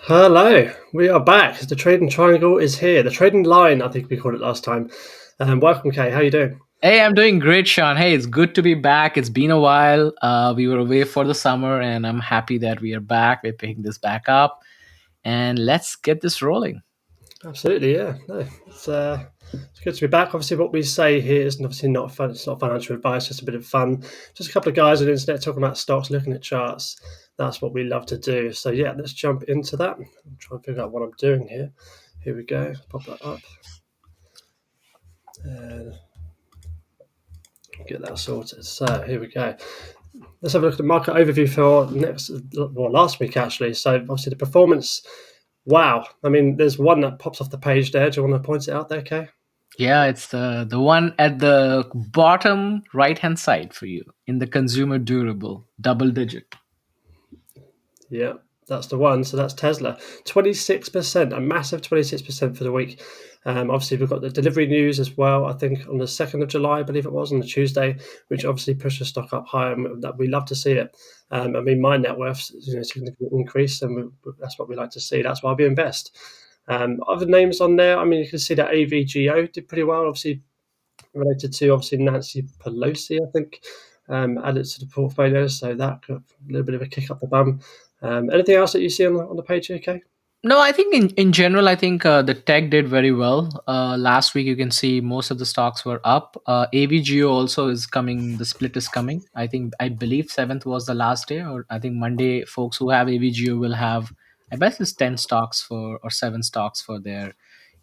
Hello, we are back. The trading triangle is here. The trading line, I think we called it last time. Welcome, Kaye. How you doing? Hey, I'm doing great, Sean. Hey, it's good to be back. It's been a while. We were away for the summer, and I'm happy that we are back. We're picking this back up, and let's get this rolling. Absolutely, yeah. No, it's good to be back. Obviously, what we say here is obviously not fun. It's not financial advice. Just a bit of fun. Just a couple of guys on the internet talking about stocks, looking at charts. That's what we love to do. So yeah, let's jump into that. I'm trying to figure out what I'm doing here. Here we go. Pop that up. And get that sorted. So here we go. Let's have a look at the market overview for last week actually. So obviously the performance. Wow, I mean, there's one that pops off the page there. Do you want to point it out there, Kay? Yeah, it's the one at the bottom right hand side for you in the consumer durable double digit. Yeah, that's the one. So that's Tesla. 26%, a massive 26% for the week. Obviously, we've got the delivery news as well. I think on the 2nd of July, I believe it was, on the Tuesday, which obviously pushed the stock up higher. And that we love to see it. I mean, my net worth, significant increase, and that's what we like to see. That's why we invest. Other names on there, I mean, you can see that AVGO did pretty well. Obviously, related to obviously Nancy Pelosi, I think, added to the portfolio. So that got a little bit of a kick up the bum. Anything else that you see on the page here, Kay? No, I think in general, I think the tech did very well. Last week, you can see most of the stocks were up. AVGO also is coming. The split is coming. I believe 7th was the last day, or I think Monday. Folks who have AVGO will have, I bet it's 10 stocks for or 7 stocks for their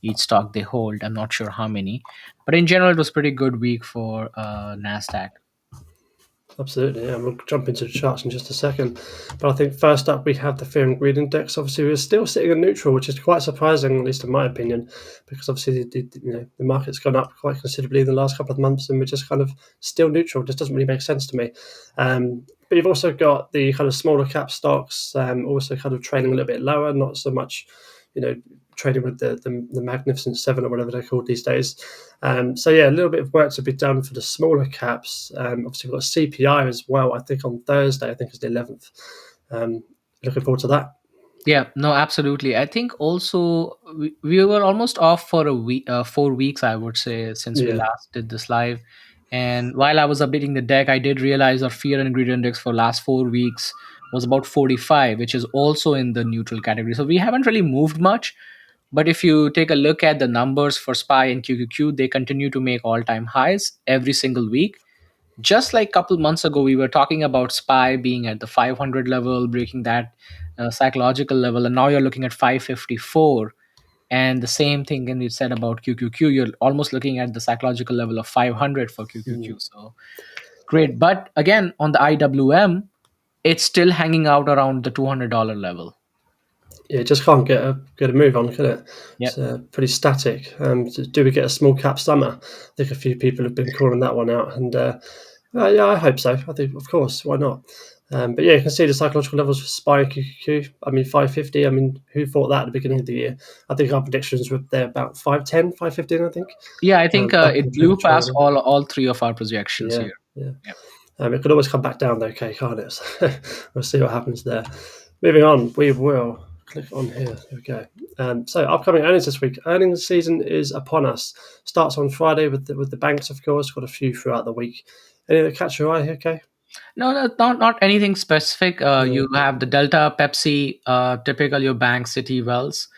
each stock they hold. I'm not sure how many, but in general, it was pretty good week for Nasdaq. Absolutely, yeah. We'll jump into the charts in just a second. But I think first up we have the Fear and Greed Index. Obviously, we're still sitting in neutral, which is quite surprising, at least in my opinion, because obviously the market's gone up quite considerably in the last couple of months, and we're just kind of still neutral. It just doesn't really make sense to me. But you've also got the kind of smaller cap stocks, also kind of trading a little bit lower, not so much, trading with the Magnificent Seven or whatever they're called these days. So yeah, a little bit of work to be done for the smaller caps. Obviously, we've got CPI as well. I think on Thursday, I think it's the 11th. Looking forward to that. Yeah, no, absolutely. I think also we were almost off for a week, 4 weeks, I would say, since we Yeah, last did this live. And while I was updating the deck, I did realize our fear and greed index for last 4 weeks was about 45, which is also in the neutral category. So we haven't really moved much. But if you take a look at the numbers for SPY and QQQ, they continue to make all-time highs every single week. Just like a couple months ago, we were talking about SPY being at the 500 level, breaking that psychological level, and now you're looking at 554. And the same thing can be said about QQQ. You're almost looking at the psychological level of 500 for QQQ. So great. But again, on the IWM, it's still hanging out around the $200 level. yeah, it just can't get a move on, can it? It's Yep. pretty static. Do we get a small cap summer? I think a few people have been calling that one out, and yeah, I hope so. I think, of course, why not? But yeah, you can see the psychological levels for SPY and QQQ. I mean, 550. I mean, who thought that at the beginning of the year? I think our predictions were there about 510, 515, I think. Yeah, I think Back in it the blew trading past triangle. all three of our projections Yeah, here. yeah. Yep. It could always come back down though, okay, can't it? So we'll see what happens there. Moving on, we will click on here. Here we go. So upcoming earnings this week. Earnings season is upon us. Starts on Friday with the banks, of course. Got a few throughout the week. Any that catch your eye here, okay? No, no, not anything specific. No. You have the Delta, Pepsi, typical your bank, City, Wells.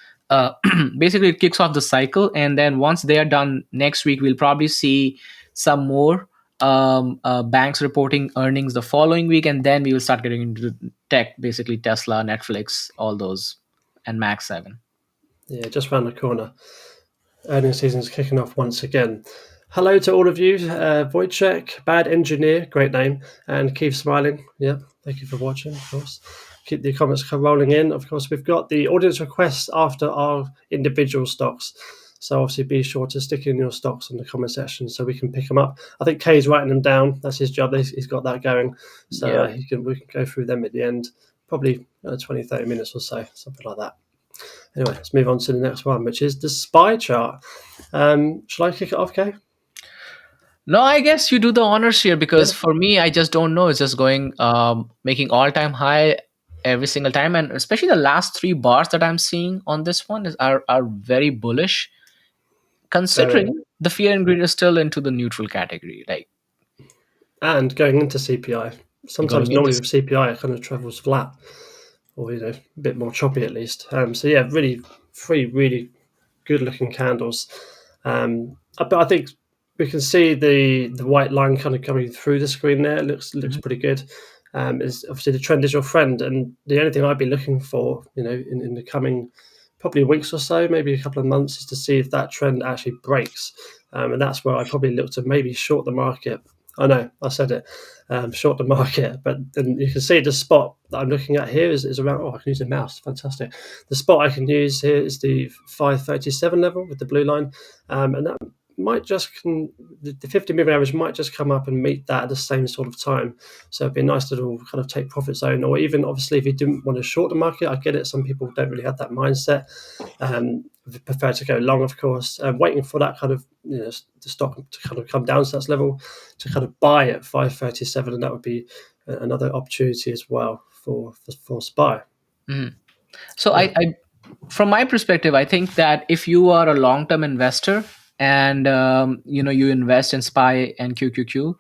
Basically, it kicks off the cycle, and then once they are done next week, we'll probably see some more banks reporting earnings the following week, and then we will start getting into tech, basically Tesla, Netflix, all those, and Max 7. Yeah, just round the corner. Earnings season's kicking off once again. Hello to all of you. Wojciech, Bad Engineer, great name, and Keep Smiling. Yeah, thank you for watching, of course. Keep the comments rolling in. Of course, we've got the audience requests after our individual stocks. So obviously be sure to stick in your stocks in the comment section so we can pick them up. I think Kay's writing them down. That's his job. He's got that going. So Yeah. we can go through them at the end, probably 20, 30 minutes or so, something like that. Anyway, let's move on to the next one, which is the SPY chart. Shall I kick it off, Kay? No, I guess you do the honors here Yeah. because for me, I just don't know. It's just going, making all time high. every single time, and especially the last three bars that I'm seeing on this one are very bullish, Very. considering the fear and greed is still into the neutral category. Like And going into CPI, sometimes going into normally with CPI it kind of travels flat, or a bit more choppy at least. So yeah, really three really good looking candles. But I think we can see the white line kind of coming through the screen there. It looks Mhm. pretty good. Is obviously the trend is your friend, and the only thing I'd be looking for, in the coming probably weeks or so, maybe a couple of months, is to see if that trend actually breaks. And that's where I probably look to maybe short the market. I know I said it, short the market, but then you can see the spot that I'm looking at here is around. Oh, I can use a mouse, fantastic. The spot I can use here is the 537 level with the blue line, and that might the 50 moving average might just come up and meet that at the same sort of time. So it'd be a nice little kind of take profit zone, or even obviously if you didn't want to short the market, I get it. Some people don't really have that mindset. They prefer to go long, of course. Waiting for that kind of the stock to kind of come down to that level to kind of buy at 537, and that would be another opportunity as well for SPY. Mhm. So Yeah. from my perspective, I think that if you are a long-term investor and you invest in SPY and QQQ,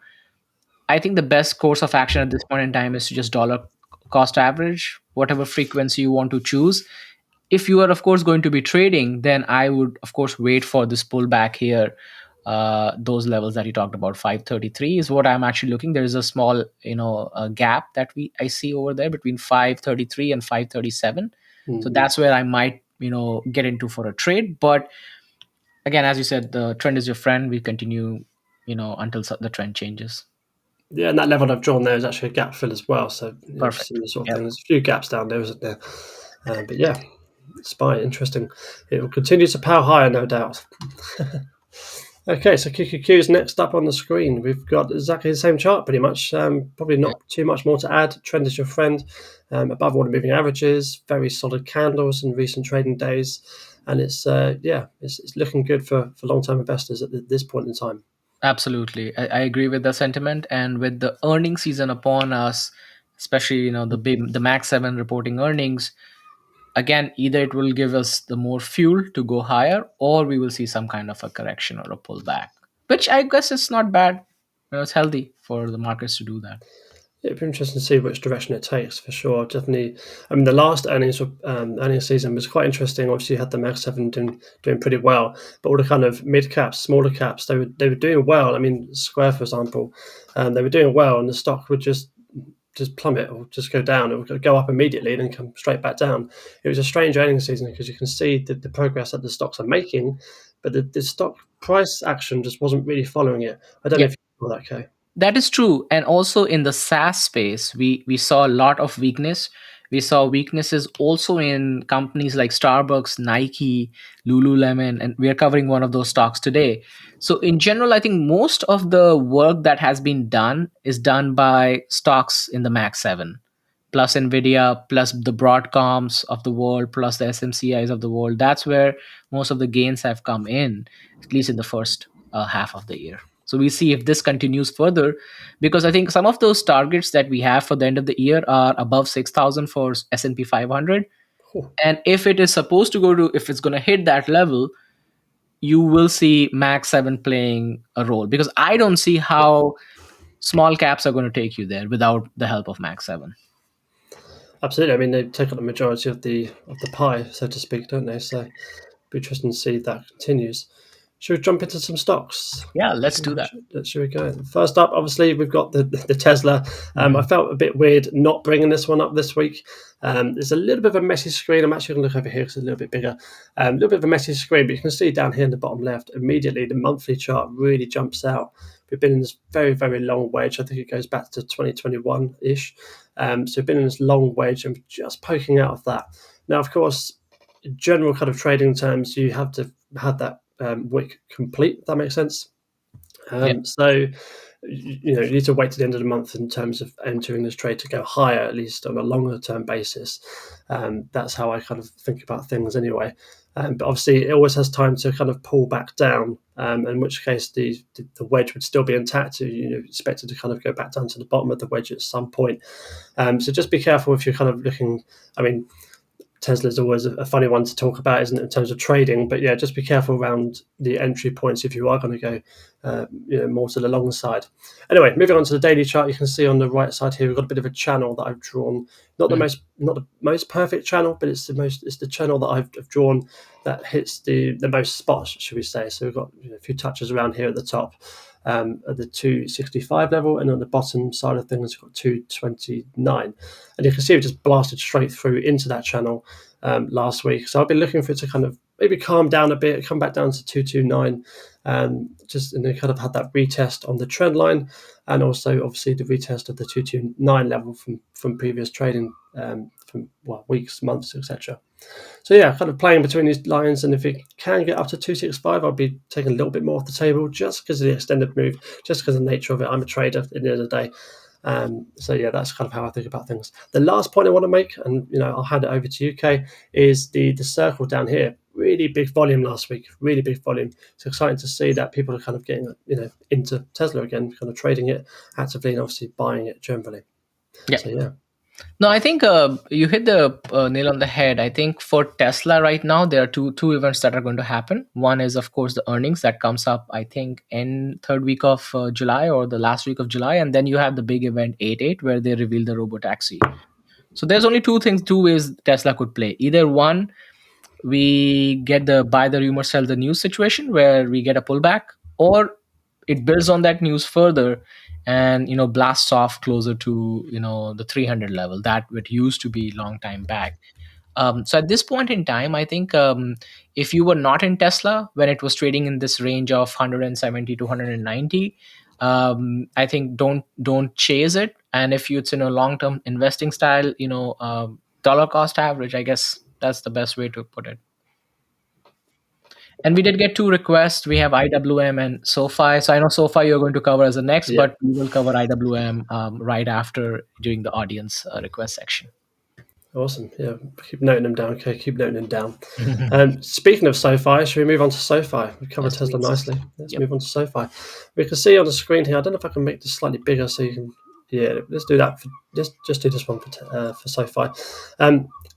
I think the best course of action at this point in time is to just dollar cost average, whatever frequency you want to choose. If you are, of course, going to be trading, then I would, of course, wait for this pullback here. Those levels that you talked about, 533 is what I'm actually looking. There is a small, gap that I see over there between 533 and 537. So Mm. that's where I might, get into for a trade. But again, as you said, the trend is your friend. We continue, until the trend changes. Yeah, and that level I've drawn there is actually a gap fill as well. So Perfect. similar sort of Yeah. thing. There's a few gaps down there, isn't there? But yeah, SPY, interesting. It will continue to power higher, no doubt. Okay, so QQQ is next up on the screen. We've got exactly the same chart, pretty much. Probably Yeah. not too much more to add. Trend is your friend. Above all the moving averages, very solid candles in recent trading days, and it's looking good for long term investors at this point in time. Absolutely. I agree with the sentiment. And with the earning season upon us, especially, the Max 7 reporting earnings, again, either it will give us the more fuel to go higher, or we will see some kind of a correction or a pullback, which I guess is not bad. It's healthy for the markets to do that. It'd be interesting to see which direction it takes for sure. Definitely. I mean, the last earnings season was quite interesting. Obviously, you had the Mag Seven doing pretty well, but all the kind of mid caps, smaller caps, they were doing well. I mean, Square, for example, they were doing well, and the stock would just plummet or just go down. It would go up immediately and then come straight back down. It was a strange earnings season because you can see the progress that the stocks are making, but the stock price action just wasn't really following it. I don't know Yeah. if you saw that, Kay. That is true. And also in the SaaS space, we saw a lot of weakness. We saw weaknesses also in companies like Starbucks, Nike, Lululemon, and we are covering one of those stocks today. So, in general, I think most of the work that has been done is done by stocks in the Max 7, plus Nvidia, plus the Broadcoms of the world, plus the SMCIs of the world. That's where most of the gains have come in, at least in the first half of the year. So we see if this continues further, because I think some of those targets that we have for the end of the year are above 6,000 for S&P 500. Oh, And if it is supposed to if it's going to hit that level, you will see Max 7 playing a role, because I don't see how small caps are going to take you there without the help of Max 7. absolutely. I mean, they take up the majority of the pie, so to speak, don't they? So, be interesting to see if that continues. Should we jump into some stocks? Yeah, let's do that. Should we go? First up, obviously, we've got the Tesla. I Mhm. felt a bit weird not bringing this one up this week. It's a little bit of a messy screen. I'm actually going to look over here because it's a little bit bigger. A little bit of a messy screen, but you can see down here in the bottom left, immediately the monthly chart really jumps out. We've been in this very, very long wedge. I think it goes back to 2021-ish. So we've been in this long wedge and just poking out of that. Now, of course, in general kind of trading terms, you have to have that wick complete, if that makes sense. Yeah, So, you need to wait to the end of the month in terms of entering this trade to go higher, at least on a longer term basis. That's how I kind of think about things anyway. But obviously, it always has time to kind of pull back down in which case the wedge would still be intact. So, expected to kind of go back down to the bottom of the wedge at some point. So just be careful if you're kind of looking. I mean, Tesla is always a funny one to talk about, isn't it, in terms of trading? But yeah, just be careful around the entry points if you are going to go, more to the long side. Anyway, moving on to the daily chart, you can see on the right side here we've got a bit of a channel that I've drawn. Not the most perfect channel, but it's the channel that I've drawn that hits the most spots, should we say? So we've got a few touches around here at the top. At the 265 level, and on the bottom side of things, we've got 229. And you can see it just blasted straight through into that channel last week. So I've been looking for it to kind of maybe calm down a bit, come back down to 229, and then kind of had that retest on the trend line, and also obviously the retest of the 229 level from previous trading, from weeks, months, etc. So yeah, kind of playing between these lines, and if it can get up to 265, I'll be taking a little bit more off the table just because of the extended move, just because of the nature of it. I'm a trader at the end of the day. So yeah, that's kind of how I think about things. The last point I want to make, and I'll hand it over to you, Kaye, is the circle down here. Really big volume last week, really big volume. It's exciting to see that people are kind of getting into Tesla again, kind of trading it actively and obviously buying it generally. Yeah. So yeah. No, I think you hit the nail on the head. I think for Tesla right now, there are two events that are going to happen. One is, of course, the earnings that comes up, I think, in third week of July or the last week of July. And then you have the big event 8/8 where they reveal the robotaxi. So there's only two ways Tesla could play. Either one, we get the buy the rumor, sell the news situation where we get a pullback, or it builds on that news further and blasts off closer to the 300 level that it used to be long time back. So at this point in time, I think if you were not in Tesla when it was trading in this range of 170 to 190, I think don't chase it. And if it's in a long term investing style, dollar cost average, I guess that's the best way to put it. And we did get two requests. We have IWM and SOFI. So I know SOFI you're going to cover as the next, Yeah. but we will cover IWM right after during the audience request section. Awesome. Yeah, keep noting them down. Okay, keep noting them down. Speaking of SoFi, should we move on to SoFi? We covered Yes, Tesla please. nicely. Let's Yep. move on to SoFi. We can see on the screen here. I don't know if I can make this slightly bigger so you can. Yeah, let's do that. Just do this one for SoFi.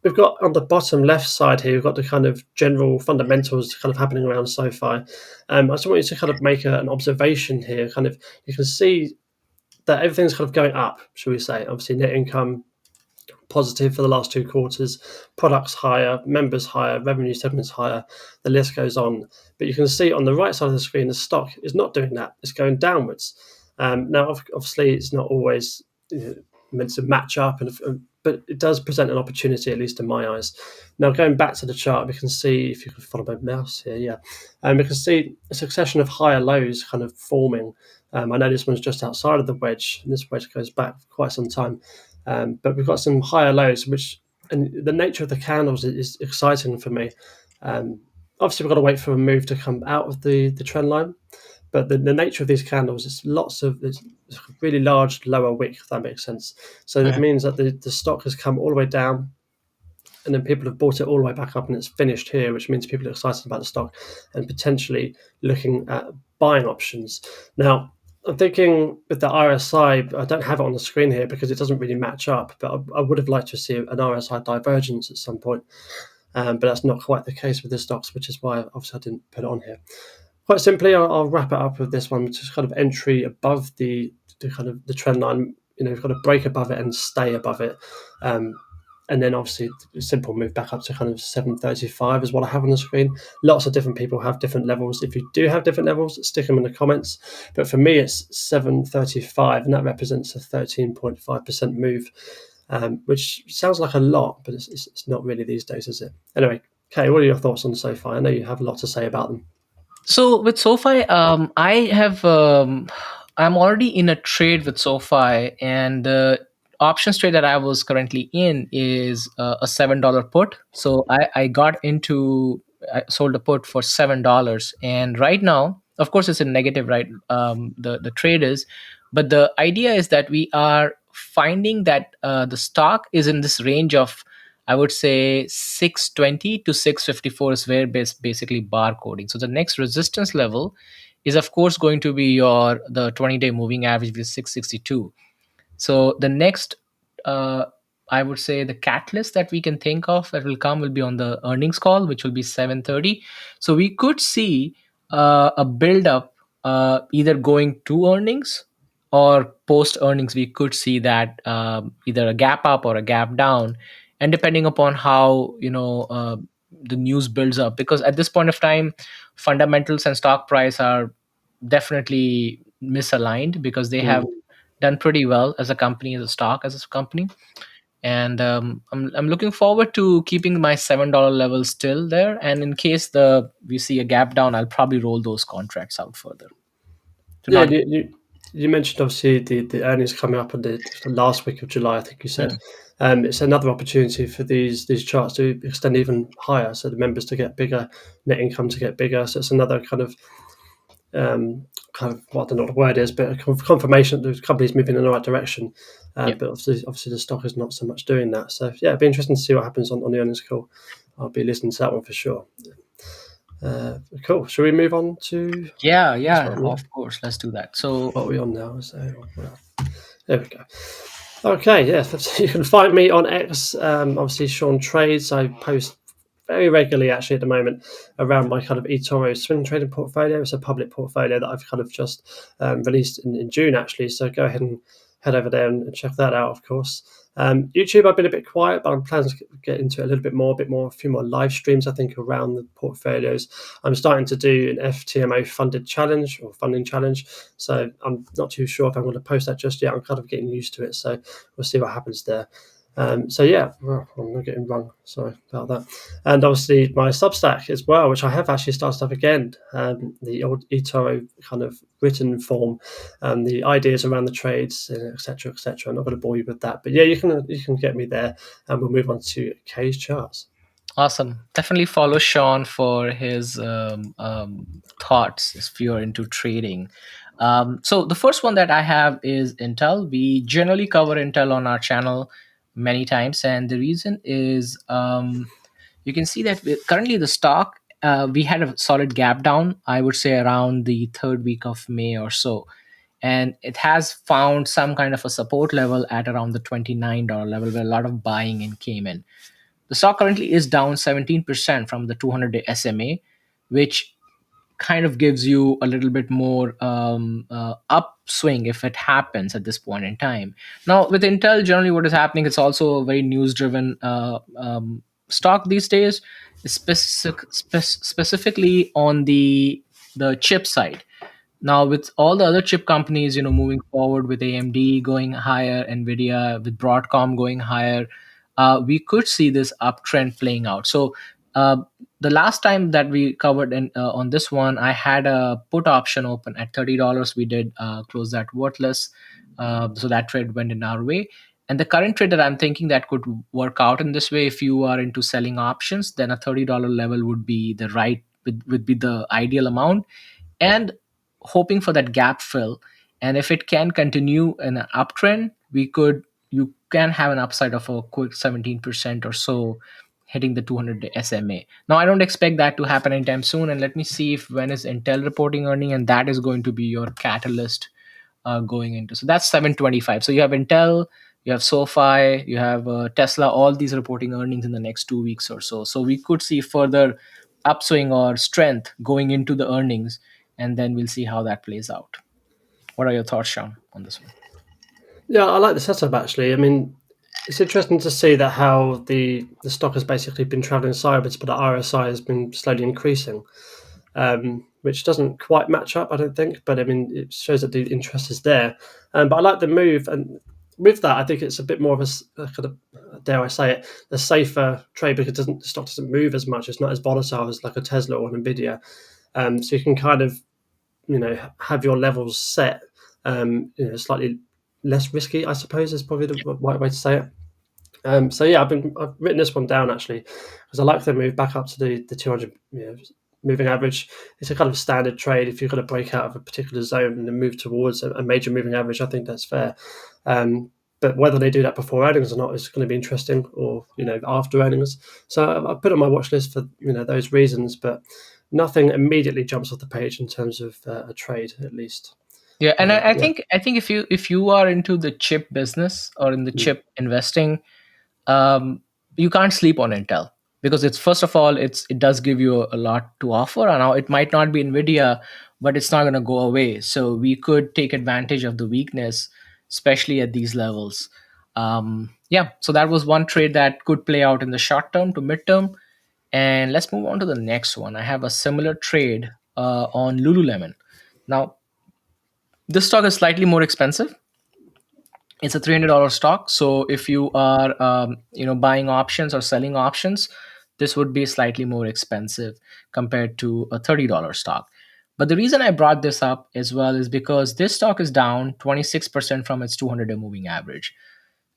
We've got on the bottom left side here. We've got the kind of general fundamentals kind of happening around SoFi. I just want you to kind of make an observation here. Kind of, you can see that everything's kind of going up. Shall we say? Obviously, net income positive for the last 2 quarters, products higher, members higher, revenue segments higher, the list goes on. But you can see on the right side of the screen, the stock is not doing that, it's going downwards. Now, obviously, it's not always meant to match up, but it does present an opportunity, at least in my eyes. Now, going back to the chart, we can see, if you can follow my mouse here, yeah, we can see a succession of higher lows kind of forming. I know this one's just outside of the wedge, and this wedge goes back for quite some time. But we've got some higher lows, and the nature of the candles is exciting for me. Obviously, we've got to wait for a move to come out of the trend line, but the nature of these candles is it's a really large lower wick, if that makes sense. So that means that the stock has come all the way down, and then people have bought it all the way back up, and it's finished here, which means people are excited about the stock and potentially looking at buying options. Now, I'm thinking with the RSI, I don't have it on the screen here because it doesn't really match up, but I would have liked to see an RSI divergence at some point. But that's not quite the case with the stocks, which is why obviously I didn't put it on here. Quite simply, I'll wrap it up with this one, which is kind of entry above the kind of the trend line. You've got to break above it and stay above it. And then obviously a simple move back up to kind of 735 is what I have on the screen. Lots of different people have different levels. If you do have different levels, stick them in the comments. But for me, it's 735, and that represents a 13.5% move, which sounds like a lot, but it's not really these days, is it? Anyway, Kaye, what are your thoughts on SoFi? I know you have a lot to say about them. So with SoFi, I'm already in a trade with SoFi, and the options trade that I was currently in is a $7 put. So I sold a put for $7, and right now, of course, it's a negative, right? The trade is, but the idea is that we are finding that the stock is in this range of I would say 620 to 654 is where basically bar coding. So the next resistance level is of course going to be your the 20-day moving average, which is 662. So the next, uh, I would say the catalyst that we can think of that will come will be on the earnings call, which will be 7:30. So we could see a build up, either going to earnings or post earnings. We could see that either a gap up or a gap down, and depending upon how the news builds up. Because at this point of time, fundamentals and stock price are definitely misaligned because they have Mm. done pretty well as a company, as a stock, as a company. And I'm looking forward to keeping my $7 level still there. And in case we see a gap down, I'll probably roll those contracts out further to Yeah, not. you mentioned obviously the earnings coming up on the last week of July, I think you said. Mhm. It's another opportunity for these charts to extend even higher, so the members to get bigger, net income to get bigger. So it's another kind of what I don't know what the word is, but a confirmation that the company's moving in the right direction. Yep. But obviously the stock is not so much doing that. So yeah, it'd be interesting to see what happens on the earnings call. I'll be listening to that one for sure. Cool. Shall we move on to Yeah, this yeah, one? Yeah. of course. Let's do that. So What are we on now? So there we go. Okay, yes, you can find me on X. Obviously, Sean Trades. I post very regularly, actually, at the moment, around my kind of eToro swing trading portfolio. It's a public portfolio that I've kind of just released in June, actually. So go ahead and head over there and check that out, of course. YouTube, I've been a bit quiet, but I'm planning to get into it a little bit more, a few more live streams, I think, around the portfolios. I'm starting to do an FTMO funded challenge or funding challenge. So I'm not too sure if I'm going to post that just yet. I'm kind of getting used to it. So we'll see what happens there. So yeah, well, I'm not getting wrong. Sorry about that. And obviously my Substack as well, which I have actually started up again. The old eToro kind of written form, the ideas around the trades, etc., etc. I'm not going to bore you with that, but yeah, you can get me there, and we'll move on to Kaye's charts. awesome. Definitely follow Sean for his thoughts if you're into trading. So the first one that I have is Intel. We generally cover Intel on our channel many times, and the reason is you can see that currently the stock, we had a solid gap down, I would say around the third week of May or so. And it has found some kind of a support level at around the $29 level where a lot of buying in came in. The stock currently is down 17% from the 200-day SMA, which kind of gives you a little bit more upswing if it happens at this point in time. Now, with Intel, generally what is happening, it's also a very news driven stock these days, specifically on the chip side. Now, with all the other chip companies, moving forward with AMD going higher, Nvidia with Broadcom going higher, we could see this uptrend playing out. So, uh, the last time that we covered on this one, I had a put option open at $30. We did close that worthless, so that trade went in our way. And the current trade that I'm thinking that could work out in this way, if you are into selling options, then a $30 level would be the right would be the ideal amount, and hoping for that gap fill. And if it can continue in an uptrend, you can have an upside of a quick 17% or so hitting the 200 SMA. Now I don't expect that to happen anytime soon, and let me see if when is Intel reporting earning, and that is going to be your catalyst going into. So that's 725. So you have Intel, you have SoFi, you have Tesla, all these reporting earnings in the next 2 weeks or so. So we could see further upswing or strength going into the earnings, and then we'll see how that plays out. What are your thoughts, Sean, on this one? Yeah, I like the setup actually. I mean, it's interesting to see that how the stock has basically been traveling sideways, but the RSI has been slowly increasing, which doesn't quite match up, I don't think. But I mean, it shows that the interest is there. But I like the move, and with that, I think it's a bit more of a kind of, dare I say it, a safer trade because the stock doesn't move as much. It's not as volatile as like a Tesla or an Nvidia. So you can kind of have your levels set slightly less risky, I suppose, is probably the right way to say it. So yeah, I've written this one down actually because I like the move back up to the 200 moving average. It's a kind of standard trade. If you're going to break out of a particular zone and then move towards a major moving average, I think that's fair. But whether they do that before earnings or not is going to be interesting, or after earnings. So I put it on my watch list for those reasons, but nothing immediately jumps off the page in terms of a trade, at least. Yeah, and I Yeah. think if you are into the chip business or in the Mm. chip investing, um, you can't sleep on Intel, because it's, first of all, it does give you a lot to offer. And now it might not be Nvidia, but it's not going to go away. So we could take advantage of the weakness, especially at these levels. Yeah, so that was one trade that could play out in the short term to midterm. And let's move on to the next one. I have a similar trade on Lululemon. Now, this stock is slightly more expensive. It's a $300 stock. So if you are buying options or selling options, this would be slightly more expensive compared to a $30 stock. But the reason I brought this up as well is because this stock is down 26% from its 200-day moving average.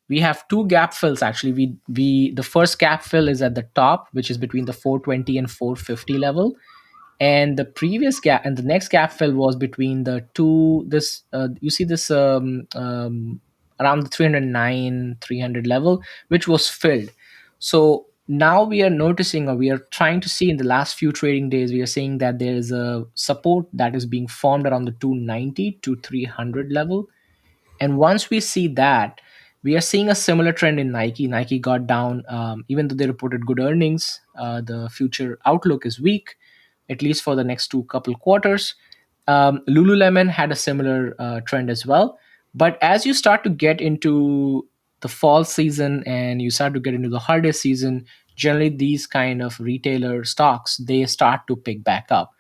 We have two gap fills actually. We The first gap fill is at the top, which is between the 420 and 450 level, and the previous gap and the next gap fill was between the two, this you see this around the 309 300 level, which was filled. So now we are noticing, or we are trying to see in the last few trading days, we are seeing that there is a support that is being formed around the 290 to 300 level. And once we see that, we are seeing a similar trend in Nike. Nike got down, even though they reported good earnings. The future outlook is weak, at least for the next two couple quarters. Lululemon had a similar trend as well. But as you start to get into the fall season and you start to get into the holiday season, generally these kind of retailer stocks, they start to pick back up.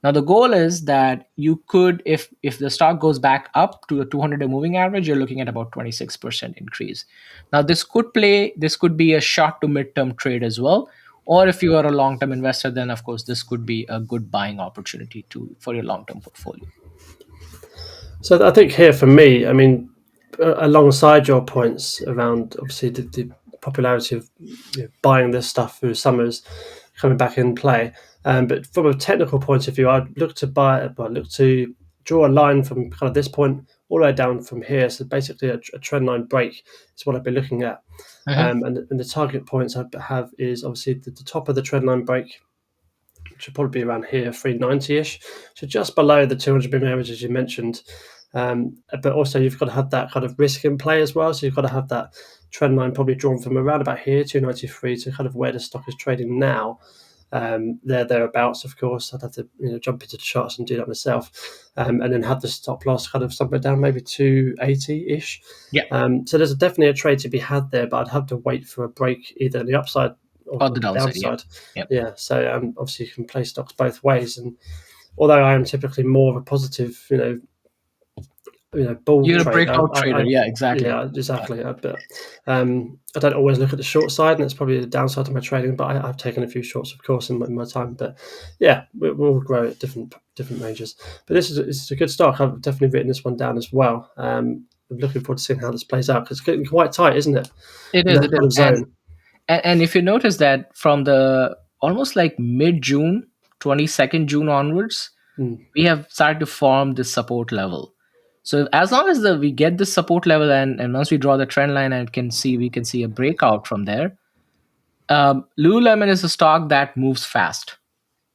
Now the goal is that you could, if the stock goes back up to the 200-day moving average, you're looking at about 26% increase. Now this could be a short to mid-term trade as well. Or if you are a long-term investor, then of course this could be a good buying opportunity to for your long-term portfolio. So I think here for me, I mean, alongside your points around obviously the popularity of buying this stuff through summers coming back in play, but from a technical point of view, I'd look to look to draw a line from kind of this point all the way down from here. So basically, a trend line break is what I'd be looking at, Mhm. and the target points I have is obviously the top of the trend line break, should probably be around here, 390-ish. So just below the 200 moving average, as you mentioned. But also you've got to have that kind of risk in play as well. So you've got to have that trend line probably drawn from around about here, 293, to kind of where the stock is trading now. Thereabouts, of course. I'd have to jump into the charts and do that myself, and then have the stop loss kind of somewhere down, maybe 280-ish. Yeah, So there's definitely a trade to be had there, but I'd have to wait for a break either on the upside or on the the downside. Yeah, downside. yeah. Yeah, so obviously you can play stocks both ways, and although I am typically more of a positive, bull You're a trader, breakout trader. Yeah, exactly. yeah, exactly. But I don't always look at the short side, and it's probably the downside of my trading. But I've taken a few shorts, of course, in my time. But yeah, we'll grow at different ranges. But this is a good stock. I've definitely written this one down as well. I'm looking forward to seeing how this plays out because it's getting quite tight, isn't it? It In is. that It kind is. of zone. And if you notice that from the almost like mid June, 22nd June onwards, Mm. we have started to form this support level. So as long as we get this support level, and once we draw the trend line and we can see a breakout from there. Lululemon is a stock that moves fast.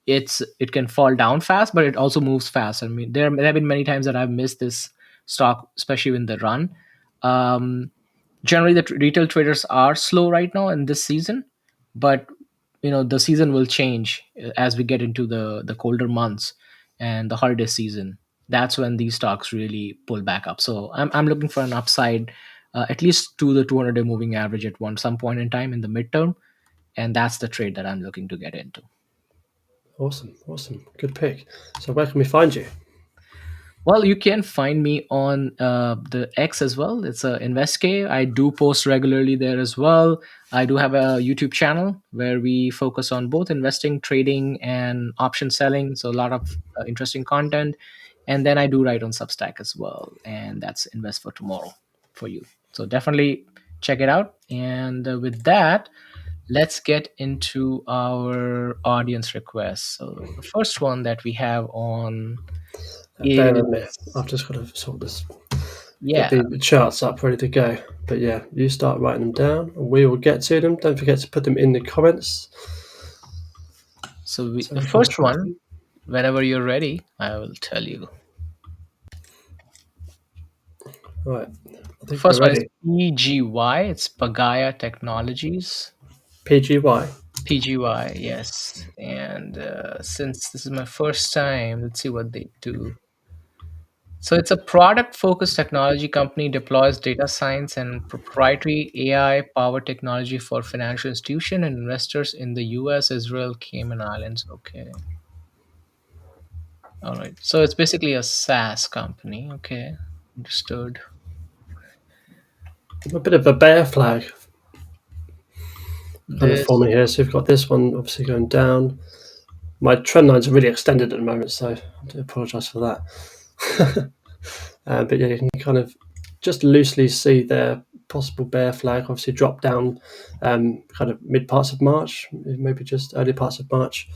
It can fall down fast, but it also moves fast. I mean, there have been many times that I've missed this stock, especially in the run. Um, Generally, the retail traders are slow right now in this season, but the season will change as we get into the colder months and the holiday season. That's when these stocks really pull back up. So I'm looking for an upside, at least to the 200-day moving average at some point in time in the midterm, and that's the trade that I'm looking to get into. Awesome, good pick. So where can we find you? Well, you can find me on the X as well. It's InvestK. I do post regularly there as well. I do have a YouTube channel where we focus on both investing, trading, and option selling. So a lot of interesting content. And then I do write on Substack as well, and that's Invest for Tomorrow for you. So definitely check it out. And with that, let's get into our audience requests. So the first one that we have on Bear is with me. I've just got to sort this Yeah. got the charts up ready to go. But yeah, you start writing them down, and we will get to them. Don't forget to put them in the comments So so the we can first track one, them. whenever you're ready, I will tell you. Right, I The think we're first one is ready. PGY. It's Pagaya Technologies. PGY. PGY, yes. And since this is my first time, let's see what they do. So it's a product-focused technology company deploys data science and proprietary AI-powered technology for financial institutions and investors in the U.S., Israel, Cayman Islands. Okay, all right. So it's basically a SaaS company. Okay, understood. A bit of a bear flag kind of This forming here. So we've got this one obviously going down. My trend lines are really extended at the moment, so I do apologise for that. But yeah, you can kind of just loosely see their possible bear flag. Obviously, drop down kind of mid parts of March, maybe just early parts of March,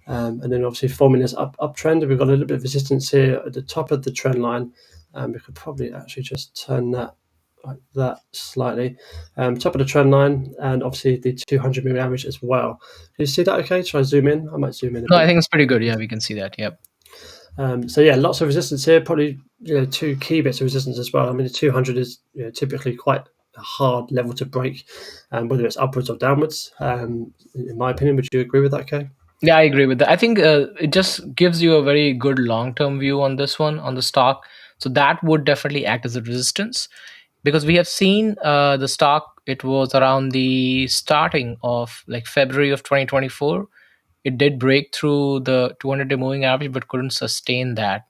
and then obviously forming this uptrend. We've got a little bit of resistance here at the top of the trend line. We could probably actually just turn that like that slightly. Top of the trend line, and obviously the 200 moving average as well. Can you see that? Okay, should I zoom in? I might zoom in a No, I bit. think it's pretty good. Yeah, we can see that. Yep. So yeah, lots of resistance here. Probably two key bits of resistance as well. I mean, the 200 is typically quite a hard level to break, whether it's upwards or downwards. In my opinion, would you agree with that, Kay? Yeah, I agree with that. I think it just gives you a very good long-term view on this one, on the stock. So that would definitely act as a resistance because we have seen the stock. It was around the starting of like February of 2024. It did break through the 200-day moving average, but couldn't sustain that.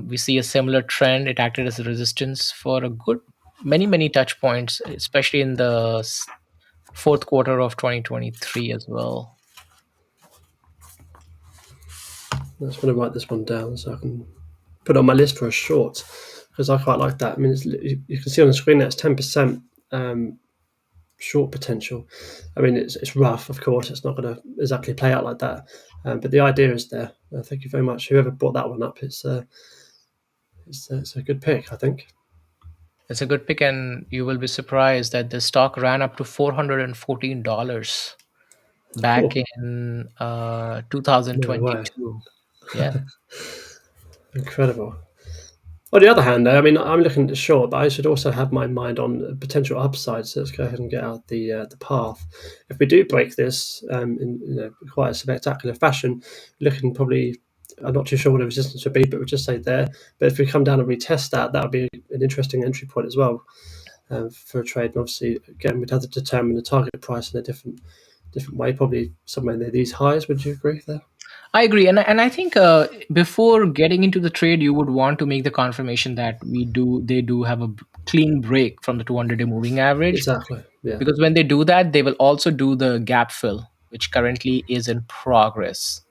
We see a similar trend. It acted as a resistance for a good many touch points, especially in the fourth quarter of 2023 as well. That's going to write this one down so I can put it on my list for a short because I quite like that. I mean, you can see on the screen that's 10% short potential. I mean, it's rough, of course. It's not going to exactly play out like that, but the idea is there. Thank you very much. Whoever brought that one up, it's a good pick, I think. It's a good pick, and you will be surprised that the stock ran up to $414 back Oh, in no way. 2022. Yeah, Incredible. On the other hand, though, I mean, I'm looking at the short, but I should also have my mind on potential upsides. So let's go ahead and get out the path. If we do break this in quite a spectacular fashion, looking probably, I'm not too sure what the resistance would be, but we'll just say there. But if we come down and retest that, that would be an interesting entry point as well for a trade. And obviously, again, we'd have to determine the target price in a different way, probably somewhere near these highs. Would you agree there? I agree, and I think before getting into the trade, you would want to make the confirmation that they do have a clean break from the 200-day moving average, Exactly. Yeah. because when they do that, they will also do the gap fill, which currently is in progress.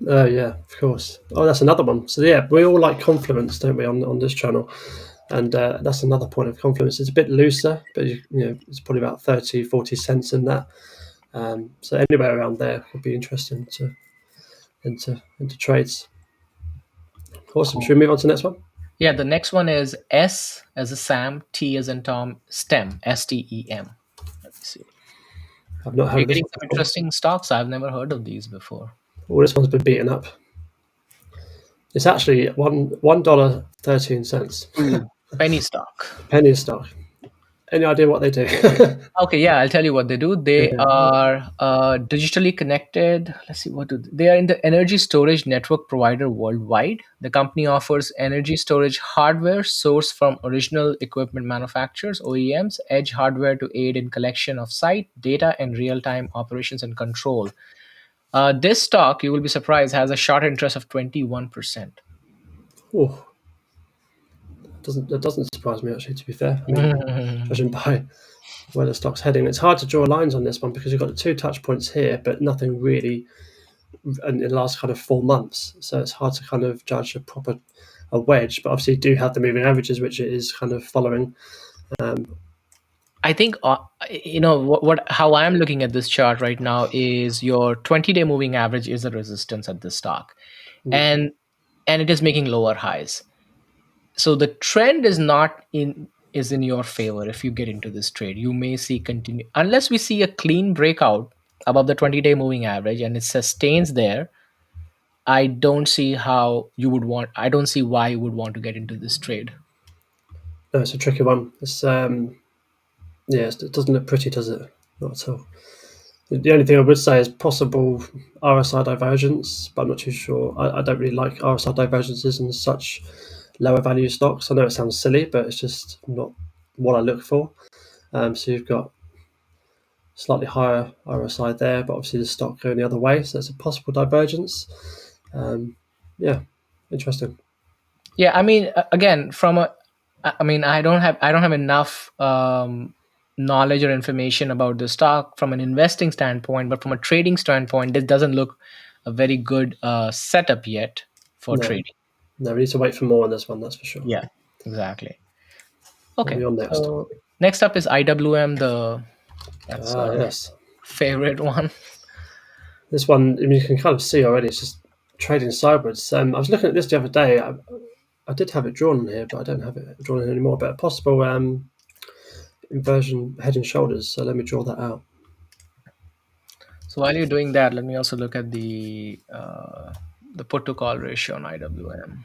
Oh yeah, of course. Oh, that's another one. So yeah, we all like confluence, don't we, on this channel? And that's another point of confluence. It's a bit looser, but it's probably about 30, 40 cents in that. So anywhere around there would be interesting to into trades. Awesome. Cool. Should we move on to the next one? Yeah, the next one is S as a Sam, T as in Tom, STEM, STEM. Let me see. I've not heard You're of this getting one some before. interesting stocks. I've never heard of these before. Well, this one's been beaten up. It's actually $1.13. Ooh, penny stock. Penny stock. Any idea what they do? Okay, yeah, I'll tell you what they do. They Yeah. are digitally connected. Let's see, what do they are in the energy storage network provider worldwide. The company offers energy storage hardware sourced from original equipment manufacturers, OEMs, edge hardware to aid in collection of site data and real-time operations and control. This stock, you will be surprised, has a short interest of 21%. Oh, that doesn't surprise me actually. To be fair, I mean, judging by where the stock's heading. It's hard to draw lines on this one because you've got the two touch points here, but nothing really in the last kind of 4 months. So it's hard to kind of judge a wedge. But obviously, you do have the moving averages, which it is kind of following. Um, I think what how I'm looking at this chart right now is your 20-day moving average is a resistance at this stock, mm, and it is making lower highs. So the trend is in your favor. If you get into this trade, you may see continue, unless we see a clean breakout above the 20-day moving average and it sustains there. I don't see why you would want to get into this trade. No, it's a tricky one. It's it doesn't look pretty, does it? Not at all. The only thing I would say is possible RSI divergence, but I'm not too sure. I don't really like RSI divergences in such lower value stocks. I know it sounds silly, but it's just not what I look for. So you've got slightly higher RSI there, but obviously the stock going the other way, so it's a possible divergence. Yeah, interesting. Yeah, I mean, again, I mean, I don't have enough knowledge or information about the stock from an investing standpoint, but from a trading standpoint, this doesn't look a very good setup yet for No, trading. no, we need to wait for more on this one, that's for sure. Yeah, exactly. What are Okay, we on next? so next up is IWM. That's Ah, a yes. favorite one. This one, I mean, you can kind of see already, it's just trading sideways. I was looking at this the other day. I did have it drawn here, but I don't have it drawn in anymore. But a possible inversion head and shoulders. So let me draw that out. So while you're doing that, let me also look at the put to call ratio on IWM.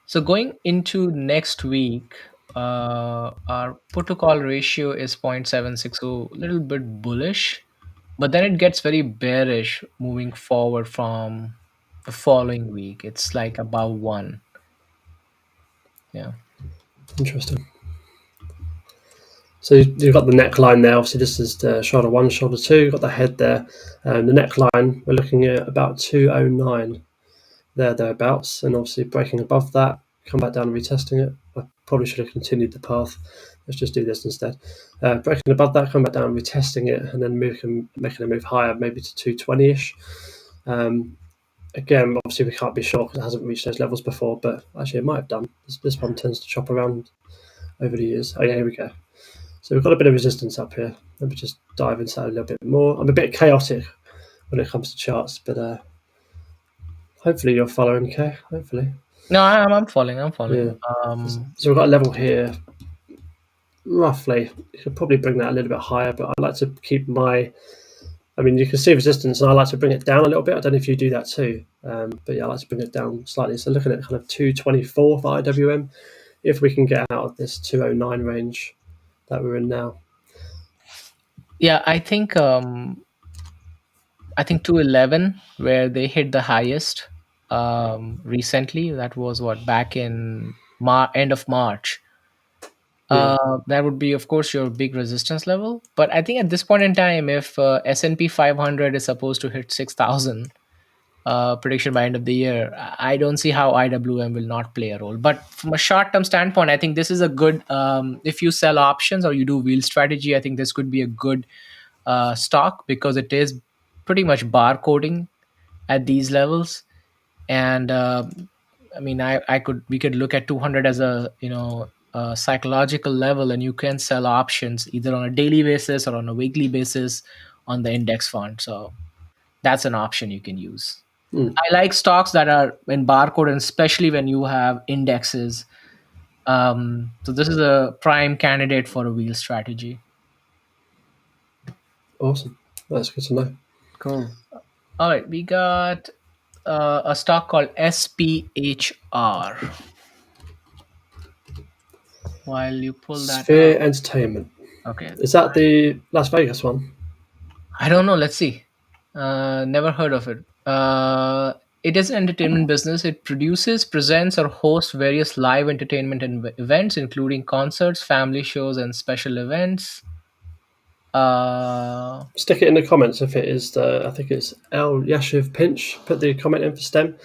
So going into next week, our put to call ratio is 0.76, so a little bit bullish, but then it gets very bearish moving forward from the following week. It's like above one. Yeah. Interesting. So you've got the neckline there. Obviously, this is the shoulder one, shoulder two. You've got the head there. The neckline, we're looking at about 209 thereabouts. And obviously, breaking above that, come back down and retesting it. I probably should have continued the path. Let's just do this instead. Breaking above that, come back down, retesting it, and then making a move higher, maybe to 220 ish. Again, obviously, we can't be sure because it hasn't reached those levels before, but actually, it might have done. This one tends to chop around over the years. Oh, yeah, here we go. So we've got a bit of resistance up here. Let me just dive into that a little bit more. I'm a bit chaotic when it comes to charts, but hopefully you're following, Kay. Hopefully. No, I'm following. I'm Yeah. following. So we've got a level here, roughly. You could probably bring that a little bit higher, but I like to keep my. I mean, you can see resistance, and I like to bring it down a little bit. I don't know if you do that too, but yeah, I like to bring it down slightly. So looking at kind of 224 for IWM, if we can get out of this 209 range that we're in now. Yeah, I think 211 where they hit the highest recently. That was what, back in end of March. Yeah, That would be, of course, your big resistance level. But I think at this point in time, if S&P 500 is supposed to hit 6,000 prediction by end of the year, I don't see how IWM will not play a role. But from a short term standpoint, I think this is a good. If you sell options or you do wheel strategy, I think this could be a good stock because it is pretty much barcoding at these levels. And I mean, I could we could look at 200 as a psychological level, and you can sell options either on a daily basis or on a weekly basis on the index fund. So that's an option you can use. mm, I like stocks that are in barcode, and especially when you have indexes. So this is a prime candidate for a wheel strategy. awesome. That's good to know. Cool. All right, we got a stock called SPHR. While you pull that Sphere up, Entertainment. okay. Is that the Las Vegas one? I don't know. Let's see. Never heard of it. It is an entertainment business. It produces, presents, or hosts various live entertainment and events, including concerts, family shows, and special events. Uh, Stick it in the comments if it is the. I think it's El Yashiv Pinch. Put the comment in for STEM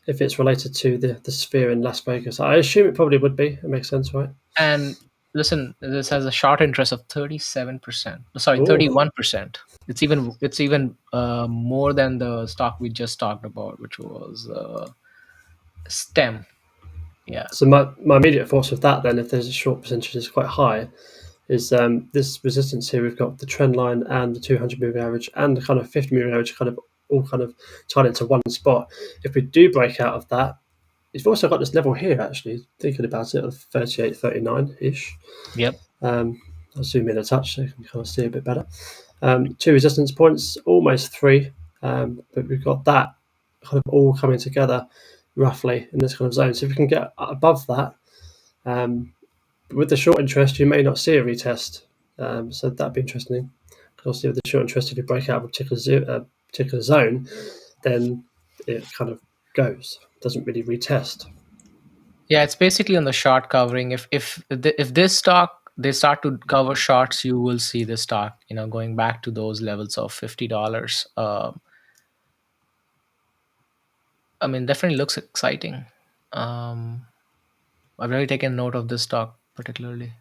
if it's related to the Sphere in Las Vegas. I assume it probably would be. It makes sense, right? and listen, this has a short interest of 37%. Sorry, Oh, 31%. It's even more than the stock we just talked about, which was STEM. Yeah. so my immediate thoughts with that then, if there's a short percentage is quite high, is this resistance here. We've got the trend line and the 200 moving average and the kind of 50 moving average kind of all kind of tied into one spot. If we do break out of that, you've also got this level here, actually, thinking about it, of 38.39 ish. Yep. I'll zoom in a touch so you can kind of see a bit better. Two resistance points, almost three, but we've got that kind of all coming together roughly in this kind of zone. So if we can get above that, with the short interest, you may not see a retest. So that'd be interesting. Obviously, with the short interest, if you break out of a particular zone, then it kind of goes, doesn't really retest. Yeah, it's basically on the short covering. If this stock they start to cover shorts, you will see the stock, going back to those levels of $50. I mean, definitely looks exciting. Um, I've really taken note of this stock particularly.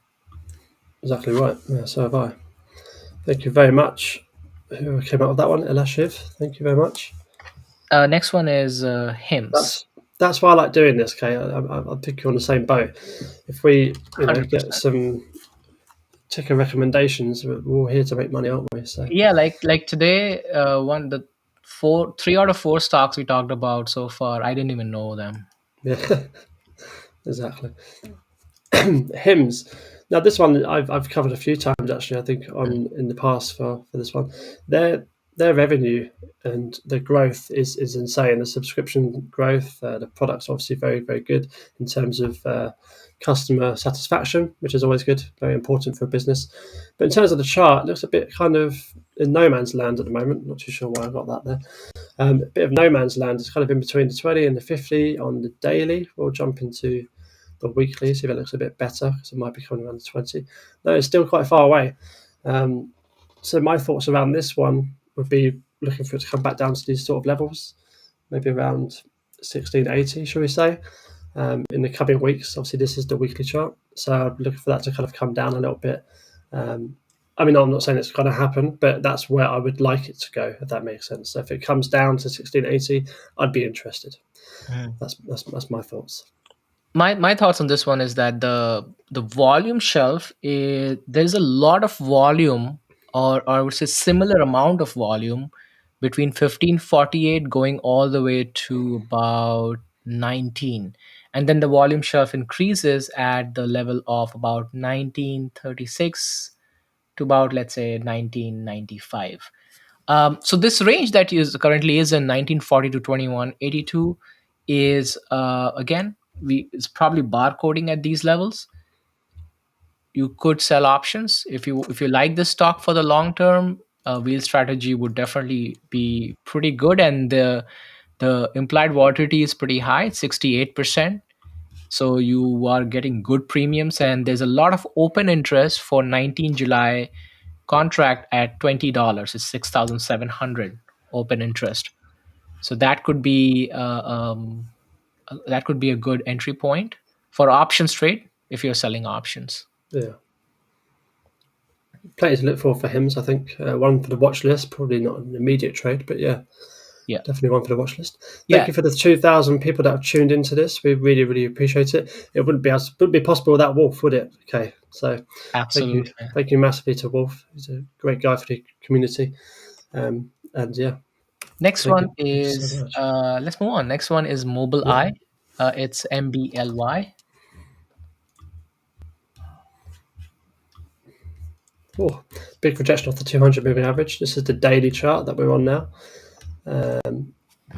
Exactly right. Yeah, so have I. Thank you very much. Who came up with that one? Elashiv. Thank you very much. Next one is HIMS. That's why I like doing this, Kay. I think you're on the same boat. If we, get 100%. some ticker recommendations, we're all here to make money, aren't we? So Yeah, like today, one the four three out of four stocks we talked about so far, I didn't even know them. yeah, exactly. Hymns. Now this one I've covered a few times actually. I think Mm. on in the past for this one, their their revenue and the growth is insane. The subscription growth, the product's obviously very very good in terms of customer satisfaction, which is always good, very important for a business. But in terms of the chart, it looks a bit kind of in no man's land at the moment. Not too sure why I got that there. A bit of no man's land. It's kind of in between the 20 and the 50 on the daily. We'll jump into the weekly, see if it looks a bit better because it might be coming around the 20. No, it's still quite far away. Um, so my thoughts around this one would be looking for it to come back down to these sort of levels, maybe around 1680, shall we say, in the coming weeks. Obviously, this is the weekly chart, so I'd be looking for that to kind of come down a little bit. I mean, I'm not saying it's going to happen, but that's where I would like it to go, if that makes sense. So if it comes down to 1680, I'd be interested. Mm. That's my thoughts. My thoughts on this one is that the volume shelf is there's a lot of volume, or I would say similar amount of volume between 1548 going all the way to about 19, and then the volume shelf increases at the level of about 1936 to about, let's say, 1995. So this range that is currently is in 1940 to 2182 is, again, we it's probably barcoding at these levels. You could sell options if you like this stock for the long term. Wheel strategy would definitely be pretty good, and the implied volatility is pretty high, 68%. So you are getting good premiums, and there's a lot of open interest for 19 July contract at $20. It's 6,700 open interest. So that could be a good entry point for options trade if you're selling options. Yeah. Plenty to look for him. I think one for the watch list, probably not an immediate trade, but yeah, Yeah. definitely one for the watch list. Thank Yeah, you for the 2,000 people that have tuned into this. We really, really appreciate it. It wouldn't be possible without Wolf, would it? Okay, so absolutely. thank you massively to Wolf. He's a great guy for the community, and yeah, Next one thank you so is, much. let's move on. Next one is Mobile Yeah. Eye. It's MBLY. Oh, big projection off the 200 moving average. This is the daily chart that we're on now.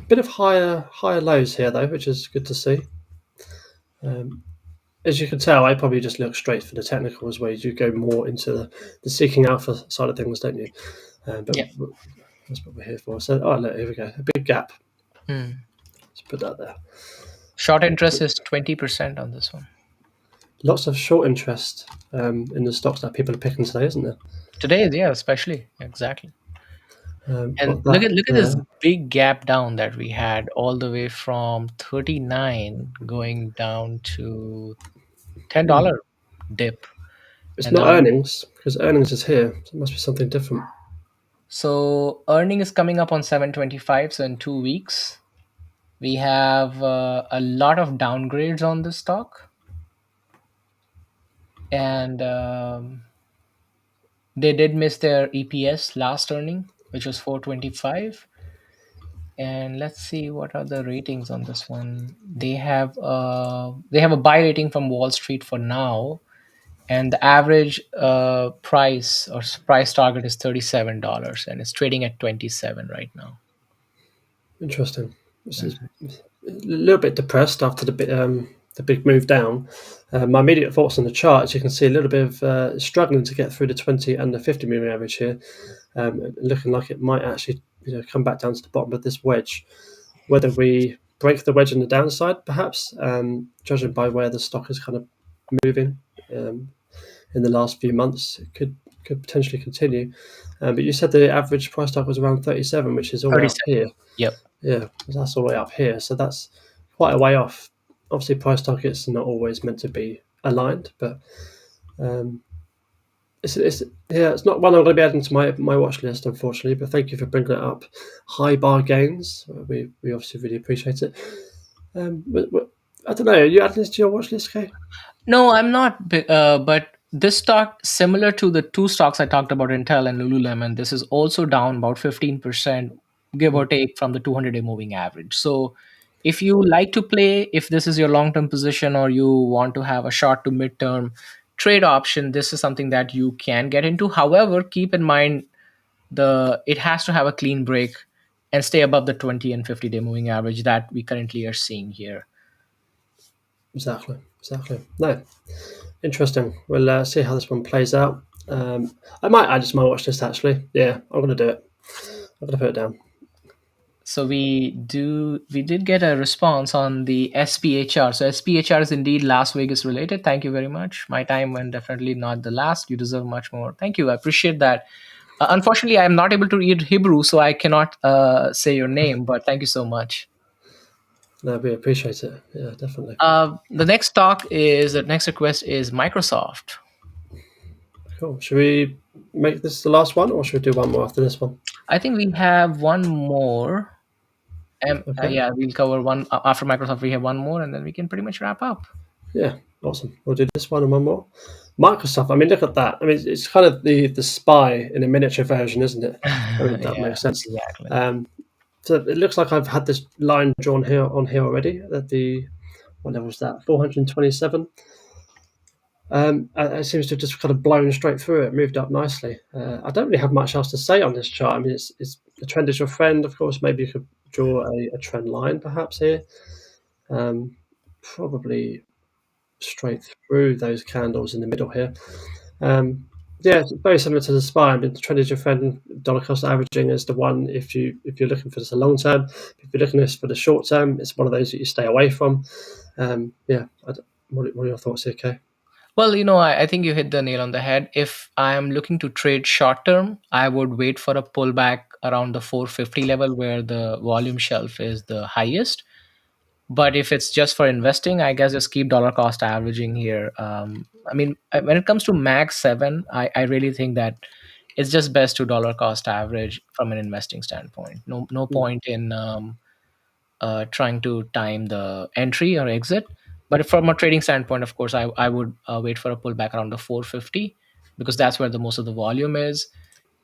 Bit of higher lows here though, which is good to see. As you can tell, I probably just look straight for the technicals, where you go more into the seeking alpha side of things, don't you? But Yeah. that's what we're here for. So, look, here we go. A big gap. Hmm. Let's put that there. Short interest is 20% on this one. Lots of short interest in the stocks that people are picking today, isn't there? Today, yeah, especially. Exactly. And Got look that at this there. big gap down that we had all the way from 39 going down to $10 dip. It's And not now, earnings because earnings is here. So it must be something different. so earning is coming up on 725. So in 2 weeks, we have a lot of downgrades on this stock. And they did miss their EPS last earning, which was 425. And let's see what are the ratings on this one. They have a buy rating from Wall Street for now, and the average price or price target is $37, and it's trading at 27 right now. Interesting. This is Mhm. a little bit depressed after the big move down. My immediate thoughts on the chart, as you can see, a little bit of struggling to get through the 20 and the 50 moving average here, looking like it might actually come back down to the bottom of this wedge. Whether we break the wedge on the downside, perhaps, judging by where the stock is kind of moving um, in the last few months, it could potentially continue. But you said the average price target was around 37, which is all the way up 37. here. Yep. Yeah, that's all the way up here. So that's quite a way off. Obviously, price targets are not always meant to be aligned, but um, it's yeah, it's not one I'm going to be adding to my watch list, unfortunately. But thank you for bringing it up. High bar gains, we obviously really appreciate it. I don't know. Are you adding this to your watch list, Kay? No, I'm not. But this stock, similar to the two stocks I talked about, Intel and Lululemon, this is also down about 15%, give or take, from the 200-day moving average. So, if you like to play, if this is your long-term position, or you want to have a short to mid-term trade option, this is something that you can get into. However, keep in mind it has to have a clean break and stay above the 20 and 50-day moving average that we currently are seeing here. Exactly, exactly. No, interesting. We'll see how this one plays out. I might add it to my watch list actually. Yeah, I'm going to do it. I'm going to put it down. So we did get a response on the SPHR. So SPHR is indeed Las Vegas related. Thank you very much. My time went definitely not the last. You deserve much more. Thank you. I appreciate that. Unfortunately, I'm not able to read Hebrew, so I cannot say your name. But thank you so much. No, we appreciate it. Yeah, definitely. The next request is Microsoft. Cool. Should we make this the last one, or should we do one more after this one? I think we have one more. Okay. Yeah, we'll cover one after Microsoft. We have one more, and then we can pretty much wrap up. Yeah, awesome. We'll do this one and one more. Microsoft. I mean, look at that. I mean, it's kind of the spy in a miniature version, isn't it? I mean, that Yeah, makes sense. exactly. Um, so it looks like I've had this line drawn here already. At the what level was that? 427. It seems to have just kind of blown straight through it, moved up nicely. I don't really have much else to say on this chart. I mean, it's the trend is your friend, of course. Maybe you could draw a trend line perhaps here. Probably straight through those candles in the middle here. Um, yeah, it's very similar to the SPY. I mean, the trend is your friend. Dollar cost averaging is the one if you're looking for this a long term. If you're looking at this for the short term, it's one of those that you stay away from. Yeah, what are your thoughts here, Kay? Well, I think you hit the nail on the head. If I am looking to trade short term, I would wait for a pullback around the 450 level where the volume shelf is the highest. But if it's just for investing, I guess just keep dollar cost averaging here. I mean, when it comes to Mag 7, I really think that it's just best to dollar cost average from an investing standpoint. No Mm, point in trying to time the entry or exit. But from a trading standpoint, of course, I would wait for a pullback around the 450 because that's where the most of the volume is.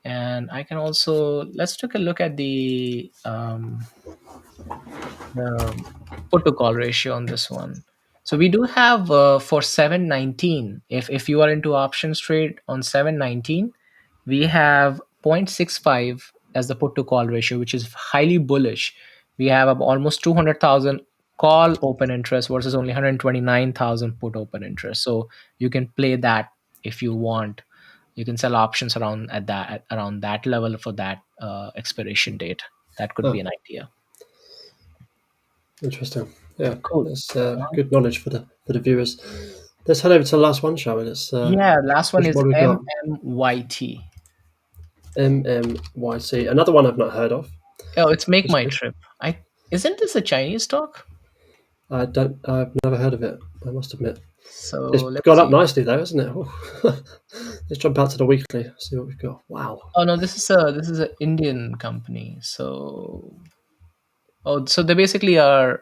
And I can also let's take a look at the put to call ratio on this one. So we do have for 719. If you are into options trade on 719, we have 0.65 as the put to call ratio, which is highly bullish. We have almost 200,000 call open interest versus only 129,000 put open interest. So you can play that if you want. You can sell options around that level for that expiration date. That could be oh, an idea. interesting. Yeah, Cool. that's good knowledge for the viewers. Let's head over to the last one, shall we? Yeah, last one is What have we got? MMYT. MMYC. Another one I've not heard of. Oh, it's Make It's My good. Trip. I Isn't this a Chinese stock? I've never heard of it. I must admit. So It's let's gone up see. nicely though, hasn't it? Ooh. Let's jump out to the weekly. See what we've got. Wow. Oh no, this is an Indian company. So they basically are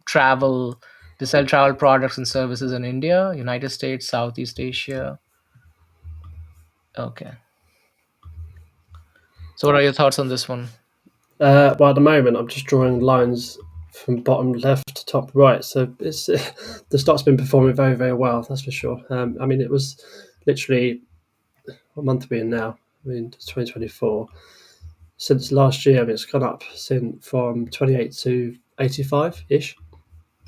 travel. They sell travel products and services in India, United States, Southeast Asia. Okay. So what are your thoughts on this one? Well, at the moment, I'm just drawing lines from bottom left to top right. So it's the stock's been performing very, very well. That's for sure. I mean, it was literally what month are we in now? I mean, it's 2024. Since last year, I mean, it's gone up from 28 to 85 ish.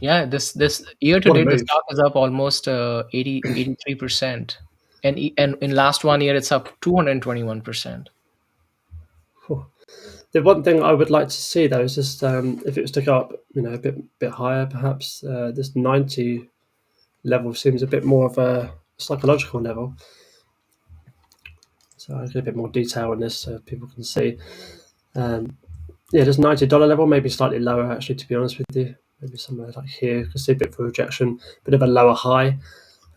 Yeah, this year to What a date, the move! stock is up almost 83%, and in last 1 year, it's up 221%. The one thing I would like to see though is just if it was to go up, a bit higher, perhaps this 90 level seems a bit more of a psychological level. So I'll get a bit more detail on this so people can see. Yeah, just $90 level, maybe slightly lower actually. To be honest with you, maybe somewhere like here, you can see a bit of a rejection, bit of a lower high.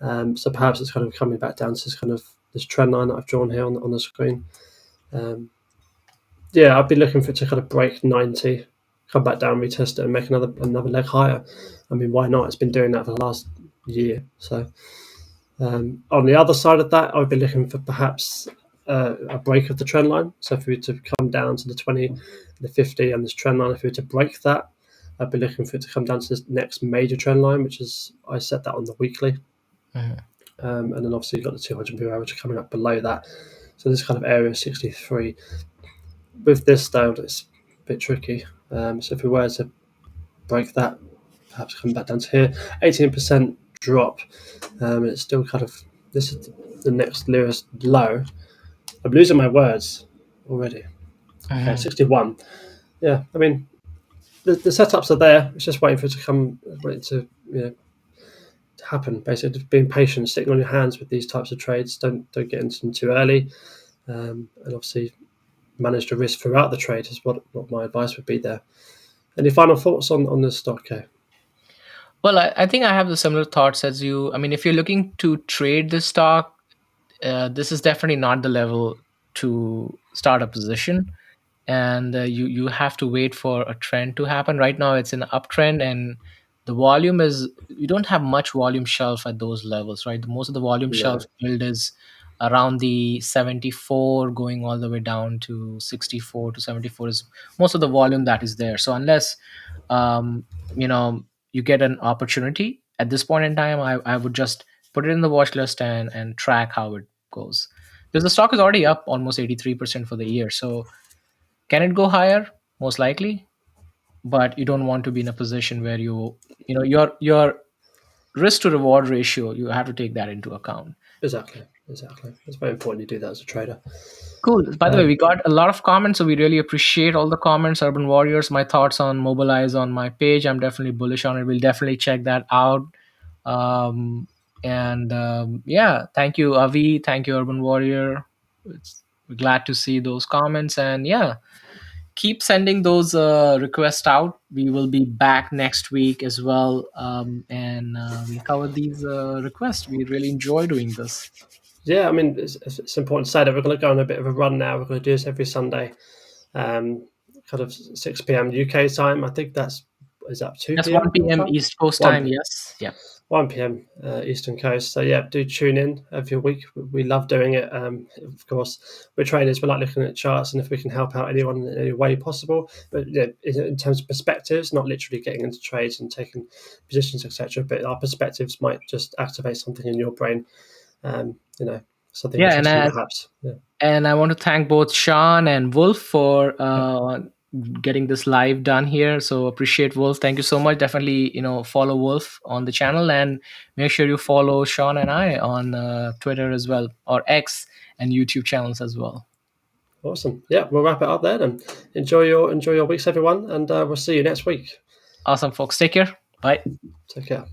So perhaps it's kind of coming back down to this kind of this trend line that I've drawn here on the screen. Yeah, I'd be looking for it to kind of break 90, come back down, retest it, and make another leg higher. I mean, why not? It's been doing that for the last year. So on the other side of that, I would be looking for perhaps a break of the trend line. So if we were to come down to the 20, the 50, and this trend line, if we were to break that, I'd be looking for it to come down to this next major trend line, which is I set that on the weekly. And then obviously you've got the 200 moving average coming up below that. So this kind of area 63. With this though, it's a bit tricky. So if we were to break that, perhaps come back down to here, 18% drop. It's still kind of, this is the next nearest low. I'm losing my words already. Okay, 61. Yeah, I mean, the setups are there. It's just waiting for it to come, waiting to, to happen. Basically, just being patient, sitting on your hands with these types of trades. Don't get into them too early, and obviously manage the risk throughout the trade is what my advice would be there. Any final thoughts on this stock, okay? Well, I think I have the similar thoughts as you. I mean, if you're looking to trade this stock, this is definitely not the level to start a position, and you have to wait for a trend to happen. Right now, it's an uptrend, and the volume is you don't have much volume shelf at those levels, right? Most of the volume shelf No, build is around the 74 going all the way down to 64 to 74 is most of the volume that is there. So unless um, you know you get an opportunity at this point in time, I would just put it in the watch list and track how it goes, because the stock is already up almost 83% for the year. So can it go higher? Most likely, but you don't want to be in a position where your risk to reward ratio, you have to take that into account. exactly. It's very important you do that as a trader. Cool. By the way, Um, we got a lot of comments, so we really appreciate all the comments. Urban Warriors, my thoughts on Mobilize on my page. I'm definitely bullish on it. We'll definitely check that out. Um, and yeah, thank you, Avi. Thank you, Urban Warrior. We're glad to see those comments. And yeah, keep sending those requests out. We will be back next week as well, and we'll cover these requests. We really enjoy doing this. yeah, I mean, it's important to say that we're going to go on a bit of a run now. We're going to do this every Sunday, kind of 6 p.m. UK time. I think is that 2 That's p.m. 1 your p.m. time? East Coast 1 time. Yes. Yeah. 1 p.m. Eastern Coast. So yeah, do tune in every week. We love doing it. Of course, we're traders. We like looking at charts, and if we can help out anyone in any way possible. But yeah, in terms of perspectives, not literally getting into trades and taking positions, etc. But our perspectives might just activate something in your brain. Something Yeah. interesting, perhaps. Yeah. And I want to thank both Sean and Wolf for getting this live done here. So appreciate Wolf. Thank you so much. Definitely, follow Wolf on the channel, and make sure you follow Sean and I on Twitter as well, or X and YouTube channels as well. Awesome. Yeah, we'll wrap it up there. Then enjoy your weeks, everyone, and we'll see you next week. Awesome, folks. Take care. Bye. Take care.